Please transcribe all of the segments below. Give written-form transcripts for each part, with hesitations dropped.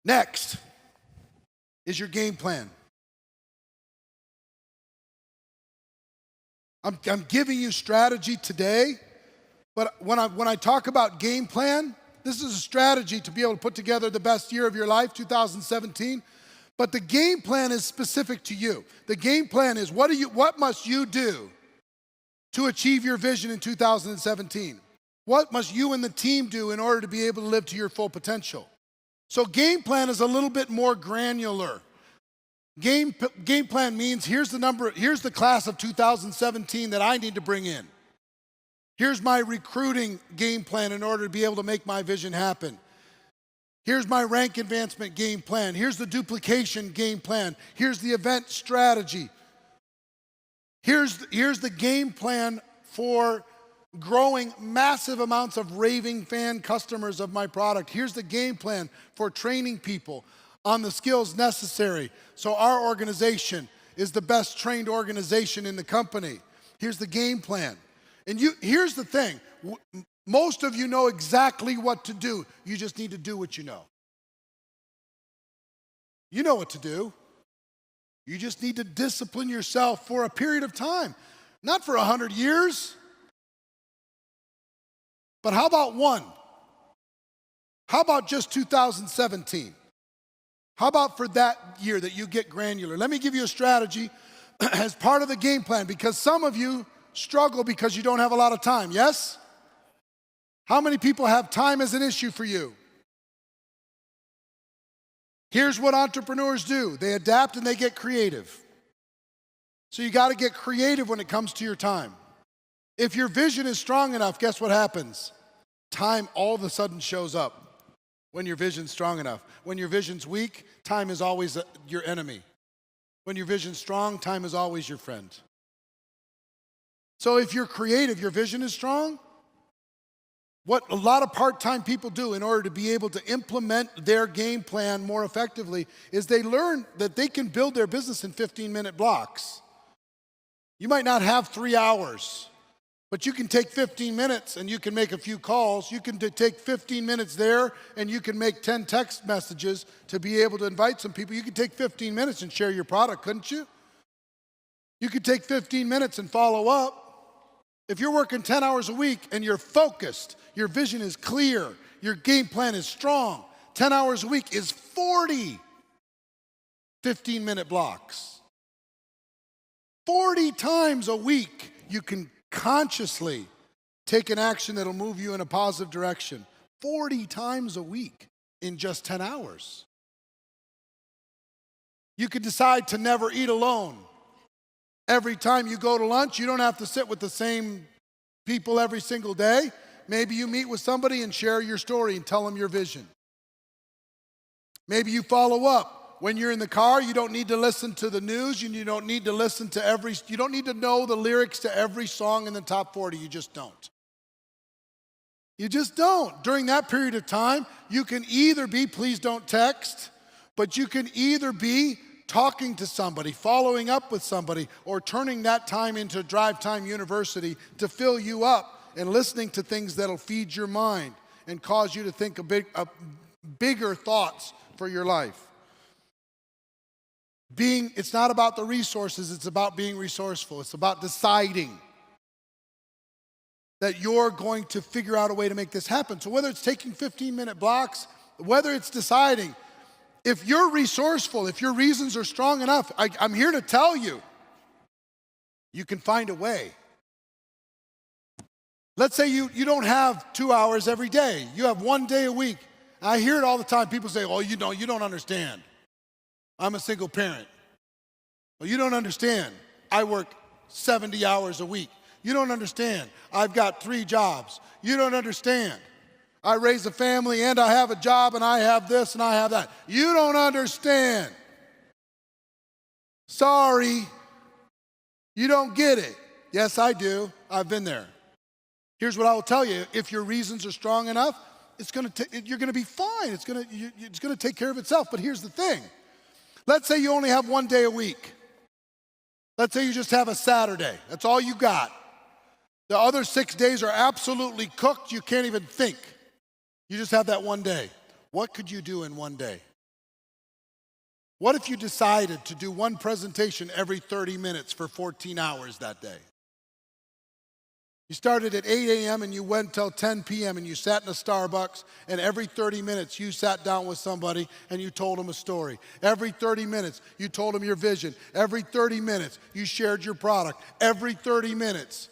Next is your game plan. I'm giving you strategy today, but when I talk about game plan, this is a strategy to be able to put together the best year of your life, 2017. But the game plan is specific to you. The game plan is what must you do to achieve your vision in 2017? What must you and the team do in order to be able to live to your full potential? So game plan is a little bit more granular. Game plan means here's the class of 2017 that I need to bring in. Here's my recruiting game plan in order to be able to make my vision happen. Here's my rank advancement game plan. Here's the duplication game plan. Here's the event strategy. Here's the game plan for growing massive amounts of raving fan customers of my product. Here's the game plan for training people on the skills necessary so our organization is the best trained organization in the company. Here's the game plan. And here's the thing. Most of you know exactly what to do. You just need to do what you know. You know what to do. You just need to discipline yourself for a period of time. Not for 100 years. But how about one? How about just 2017? How about for that year that you get granular? Let me give you a strategy as part of the game plan, because some of you struggle because you don't have a lot of time, yes? How many people have time as an issue for you? Here's what entrepreneurs do. They adapt and they get creative. So you got to get creative when it comes to your time. If your vision is strong enough, guess what happens? Time all of a sudden shows up when your vision's strong enough. When your vision's weak, time is always your enemy. When your vision's strong, time is always your friend. So if you're creative, your vision is strong. What a lot of part-time people do in order to be able to implement their game plan more effectively is they learn that they can build their business in 15-minute blocks. You might not have 3 hours, but you can take 15 minutes and you can make a few calls. You can take 15 minutes there and you can make 10 text messages to be able to invite some people. You could take 15 minutes and share your product, couldn't you? You could take 15 minutes and follow up. If you're working 10 hours a week and you're focused, your vision is clear, your game plan is strong, 10 hours a week is 40 15-minute blocks. 40 times a week you can consciously take an action that'll move you in a positive direction. 40 times a week in just 10 hours. You could decide to never eat alone. Every time you go to lunch, you don't have to sit with the same people every single day. Maybe you meet with somebody and share your story and tell them your vision. Maybe you follow up. When you're in the car, you don't need to listen to the news. You don't need to listen to you don't need to know the lyrics to every song in the top 40. You just don't. You just don't. During that period of time, you can either be, please don't text, but you can either be talking to somebody, following up with somebody, or turning that time into Drive Time University to fill you up and listening to things that'll feed your mind and cause you to think bigger thoughts for your life. It's not about the resources, it's about being resourceful. It's about deciding that you're going to figure out a way to make this happen. So whether it's taking 15-minute blocks, whether it's deciding, if you're resourceful, if your reasons are strong enough, I'm here to tell you, you can find a way. Let's say you don't have 2 hours every day. You have 1 day a week. I hear it all the time. People say, oh, you don't understand. I'm a single parent. Well, you don't understand. I work 70 hours a week. You don't understand. I've got 3 jobs. You don't understand. I raise a family and I have a job and I have this and I have that. You don't understand. Sorry. You don't get it. Yes, I do. I've been there. Here's what I will tell you. If your reasons are strong enough, you're going to be fine. It's going to take care of itself. But here's the thing. Let's say you only have 1 day a week. Let's say you just have a Saturday. That's all you got. The other 6 days are absolutely cooked. You can't even think. You just have that 1 day. What could you do in 1 day? What if you decided to do one presentation every 30 minutes for 14 hours that day? You started at 8 a.m. and you went till 10 p.m. and you sat in a Starbucks, and every 30 minutes you sat down with somebody and you told them a story. Every 30 minutes you told them your vision. Every 30 minutes you shared your product. Every 30 minutes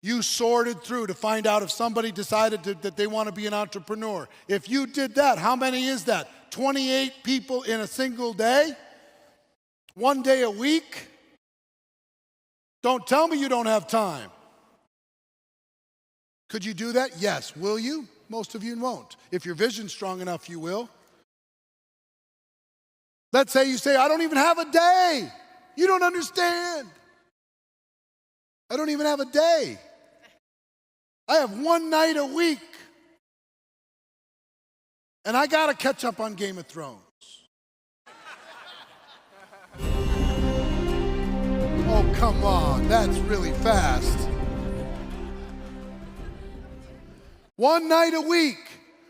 you sorted through to find out if somebody decided that they want to be an entrepreneur. If you did that, how many is that? 28 people in a single day? One day a week? Don't tell me you don't have time. Could you do that? Yes. Will you? Most of you won't. If your vision's strong enough, you will. Let's say you say, I don't even have a day. You don't understand. I don't even have a day. I have one night a week. And I got to catch up on Game of Thrones. Oh, come on. That's really fast. One night a week.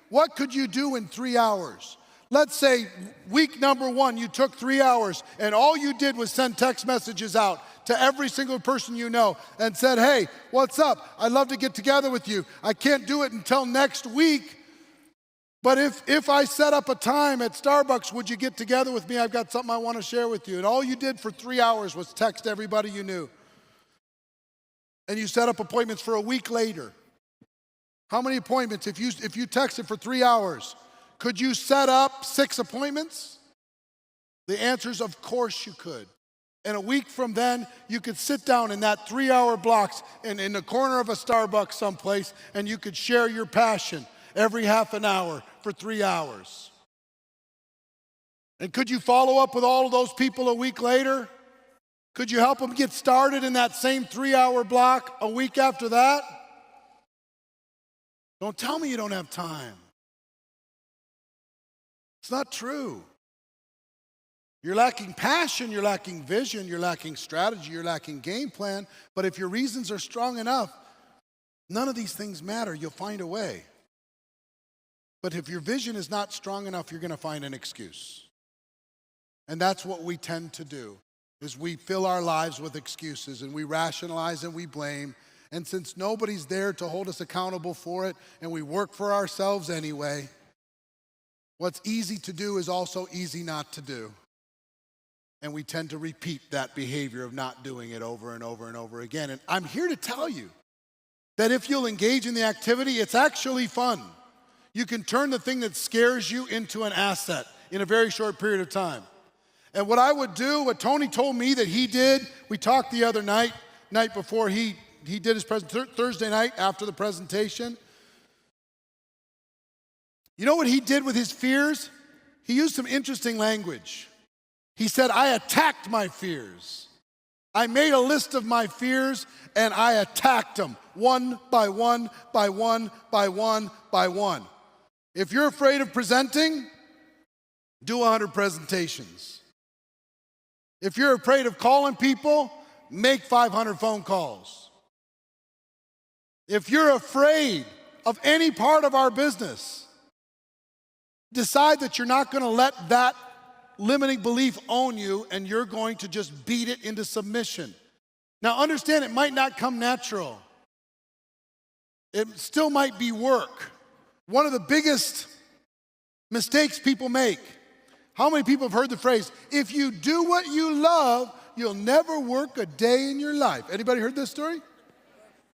What could you do in 3 hours? Let's say week number 1, you took 3 hours and all you did was send text messages out to every single person you know and said, hey, what's up? I'd love to get together with you. I can't do it until next week, but if I set up a time at Starbucks, would you get together with me? I've got something I want to share with you. And all you did for 3 hours was text everybody you knew. And you set up appointments for a week later. How many appointments? If you texted for 3 hours, could you set up 6 appointments? The answer is of course you could. And a week from then, you could sit down in that 3-hour blocks in the corner of a Starbucks someplace, and you could share your passion every half an hour for 3 hours. And could you follow up with all of those people a week later? Could you help them get started in that same 3-hour block a week after that? Don't tell me you don't have time. It's not true. You're lacking passion, you're lacking vision, you're lacking strategy, you're lacking game plan. But if your reasons are strong enough, none of these things matter. You'll find a way. But if your vision is not strong enough, you're going to find an excuse. And that's what we tend to do, is we fill our lives with excuses and we rationalize and we blame. And since nobody's there to hold us accountable for it, and we work for ourselves anyway, what's easy to do is also easy not to do. And we tend to repeat that behavior of not doing it over and over and over again. And I'm here to tell you that if you'll engage in the activity, it's actually fun. You can turn the thing that scares you into an asset in a very short period of time. And what I would do, what Tony told me that he did, we talked the other night before he did his Thursday night after the presentation. You know what he did with his fears? He used some interesting language. He said, I attacked my fears. I made a list of my fears and I attacked them one by one by one by one by one. If you're afraid of presenting, do 100 presentations. If you're afraid of calling people, make 500 phone calls. If you're afraid of any part of our business, decide that you're not going to let that limiting belief own you, and you're going to just beat it into submission. Now understand, it might not come natural. It still might be work. One of the biggest mistakes people make. How many people have heard the phrase, if you do what you love, you'll never work a day in your life? Anybody heard this story?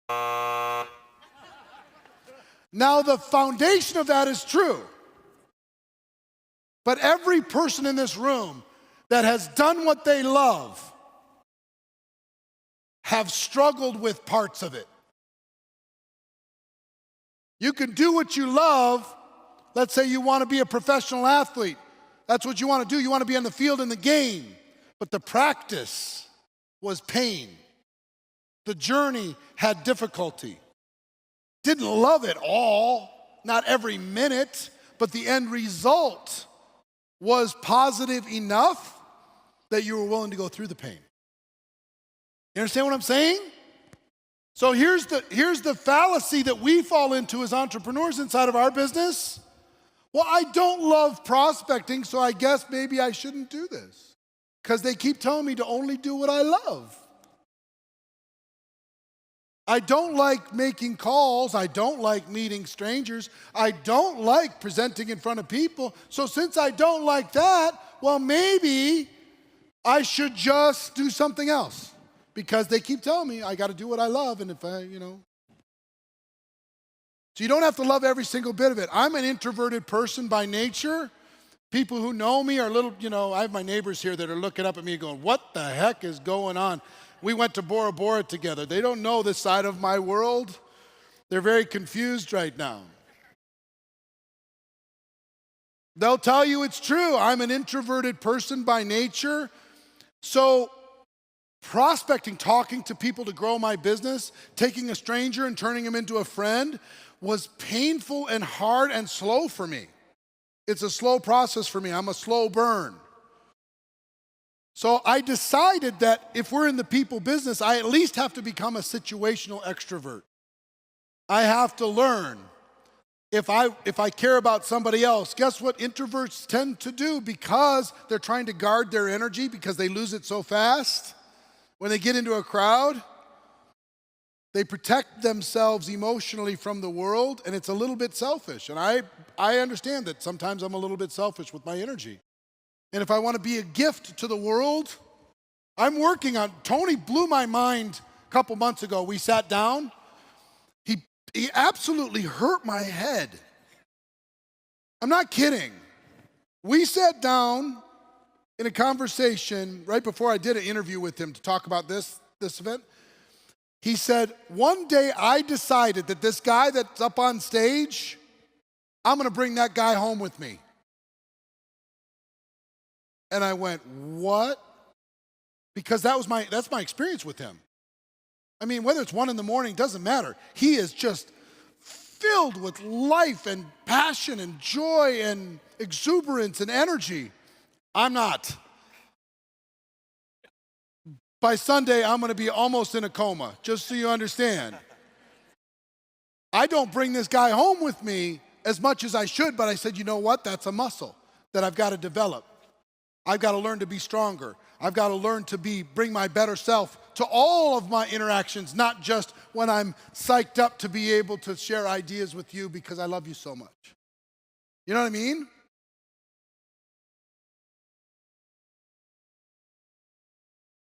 Now the foundation of that is true. But every person in this room that has done what they love have struggled with parts of it. You can do what you love. Let's say you want to be a professional athlete. That's what you want to do. You want to be on the field in the game. But the practice was pain. The journey had difficulty. Didn't love it all, not every minute, but the end result was positive enough that you were willing to go through the pain. You understand what I'm saying? So here's the fallacy that we fall into as entrepreneurs inside of our business. Well, I don't love prospecting, so I guess maybe I shouldn't do this. Because they keep telling me to only do what I love. I don't like making calls. I don't like meeting strangers. I don't like presenting in front of people. So since I don't like that, well, maybe I should just do something else. Because they keep telling me I got to do what I love, and if I. So you don't have to love every single bit of it. I'm an introverted person by nature. People who know me are I have my neighbors here that are looking up at me going, what the heck is going on? We went to Bora Bora together. They don't know this side of my world. They're very confused right now. They'll tell you it's true. I'm an introverted person by nature. So prospecting, talking to people to grow my business, taking a stranger and turning him into a friend was painful and hard and slow for me. It's a slow process for me. I'm a slow burn. So I decided that if we're in the people business, I at least have to become a situational extrovert. I have to learn. If I care about somebody else, guess what introverts tend to do because they're trying to guard their energy because they lose it so fast? When they get into a crowd, they protect themselves emotionally from the world, and it's a little bit selfish. And I understand that sometimes I'm a little bit selfish with my energy. And if I want to be a gift to the world, I'm working on. Tony blew my mind a couple months ago. We sat down. He absolutely hurt my head. I'm not kidding. We sat down in a conversation right before I did an interview with him to talk about this event. He said, one day I decided that this guy that's up on stage, I'm going to bring that guy home with me. And I went, what? Because that's my experience with him. I mean, whether it's 1 a.m, doesn't matter. He is just filled with life and passion and joy and exuberance and energy. I'm not. By Sunday, I'm going to be almost in a coma, just so you understand. I don't bring this guy home with me as much as I should, but I said, you know what? That's a muscle that I've got to develop. I've got to learn to be stronger. I've got to learn to bring my better self to all of my interactions, not just when I'm psyched up to be able to share ideas with you because I love you so much. You know what I mean?